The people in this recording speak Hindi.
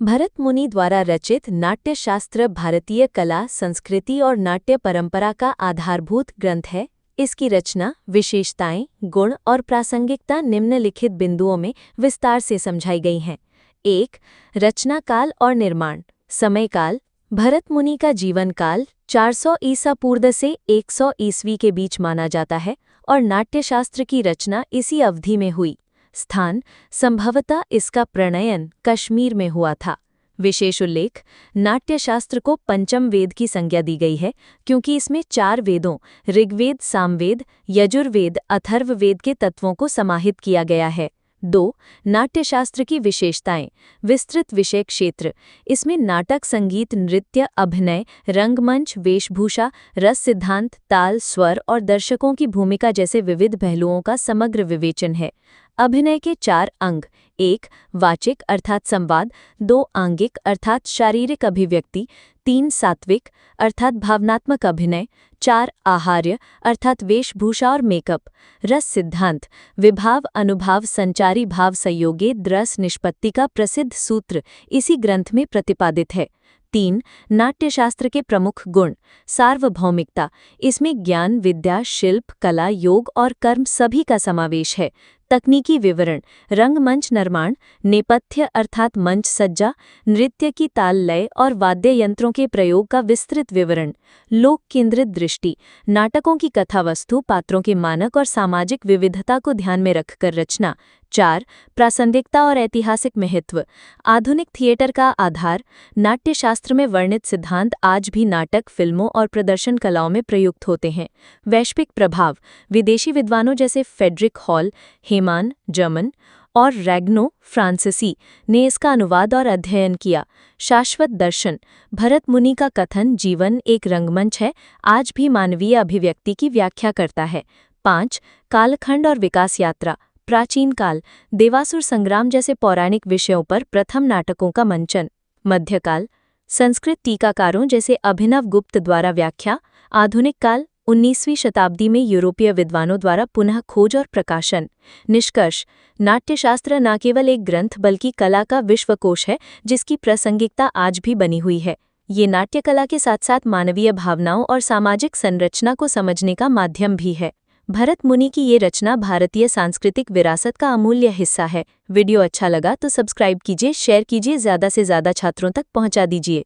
भरत मुनि द्वारा रचित नाट्यशास्त्र भारतीय कला, संस्कृति और नाट्य परंपरा का आधारभूत ग्रंथ है। इसकी रचना, विशेषताएं, गुण और प्रासंगिकता निम्नलिखित बिंदुओं में विस्तार से समझाई गई हैं। 1. रचना काल और निर्माण। समय काल। भरत मुनि का जीवन काल 400 ईसा पूर्व से 100 ईस्वी के बीच माना जाता है और नाट्यशास्त्र की रचना इसी अवधि में हुई। स्थान, संभवतः इसका प्रणयन कश्मीर में हुआ था। विशेष उल्लेख, नाट्यशास्त्र को पंचम वेद की संज्ञा दी गई है क्योंकि इसमें 4 वेदों ऋग्वेद, सामवेद, यजुर्वेद, अथर्ववेद के तत्वों को समाहित किया गया है। 2. नाट्यशास्त्र की विशेषताएं। विस्तृत विषय क्षेत्र। इसमें नाटक, संगीत, नृत्य, अभिनय, रंगमंच, वेशभूषा, रस सिद्धांत, ताल, स्वर और दर्शकों की भूमिका जैसे विविध पहलुओं का समग्र विवेचन है। अभिनय के 4 अंग। 1. वाचिक अर्थात संवाद। 2. आंगिक अर्थात शारीरिक अभिव्यक्ति। 3. सात्विक अर्थात भावनात्मक अभिनय। 4. आहार्य अर्थात वेशभूषा और मेकअप। रस सिद्धांत, विभाव, अनुभाव, संचारी भाव संयोगे रस निष्पत्ति का प्रसिद्ध सूत्र इसी ग्रंथ में प्रतिपादित है। 3. नाट्यशास्त्र के प्रमुख गुण। सार्वभौमिकता। इसमें ज्ञान, विद्या, शिल्प, कला, योग और कर्म सभी का समावेश है। तकनीकी विवरण। रंगमंच निर्माण, नेपथ्य अर्थात मंच सज्जा, नृत्य की ताल लय और वाद्य यंत्रों के प्रयोग का विस्तृत विवरण। लोक केंद्रित दृष्टि। नाटकों की कथावस्तु, पात्रों के मानक और सामाजिक विविधता को ध्यान में रखकर रचना। 4. प्रासंगिकता और ऐतिहासिक महत्व। आधुनिक थिएटर का आधार। नाट्यशास्त्र में वर्णित सिद्धांत आज भी नाटक, फिल्मों और प्रदर्शन कलाओं में प्रयुक्त होते हैं। वैश्विक प्रभाव। विदेशी विद्वानों जैसे फ्रेडरिक हॉल, हेमान जर्मन और रैग्नो फ्रांसीसी ने इसका अनुवाद और अध्ययन किया। शाश्वत दर्शन। भरत मुनि का कथन जीवन एक रंगमंच है, आज भी मानवीय अभिव्यक्ति की व्याख्या करता है। 5. कालखंड और विकास यात्रा। प्राचीन काल, देवासुर संग्राम जैसे पौराणिक विषयों पर प्रथम नाटकों का मंचन। मध्यकाल, संस्कृत टीकाकारों जैसे अभिनव गुप्त द्वारा व्याख्या। आधुनिक काल, 19वीं शताब्दी में यूरोपीय विद्वानों द्वारा पुनः खोज और प्रकाशन। निष्कर्ष, नाट्यशास्त्र न केवल एक ग्रंथ बल्कि कला का विश्वकोश है जिसकी प्रासंगिकता आज भी बनी हुई है। ये नाट्य कला के साथ साथ मानवीय भावनाओं और सामाजिक संरचना को समझने का माध्यम भी है। भरत मुनि की ये रचना भारतीय सांस्कृतिक विरासत का अमूल्य हिस्सा है। वीडियो अच्छा लगा तो सब्सक्राइब कीजिए, शेयर कीजिए, ज़्यादा से ज़्यादा छात्रों तक पहुंचा दीजिए।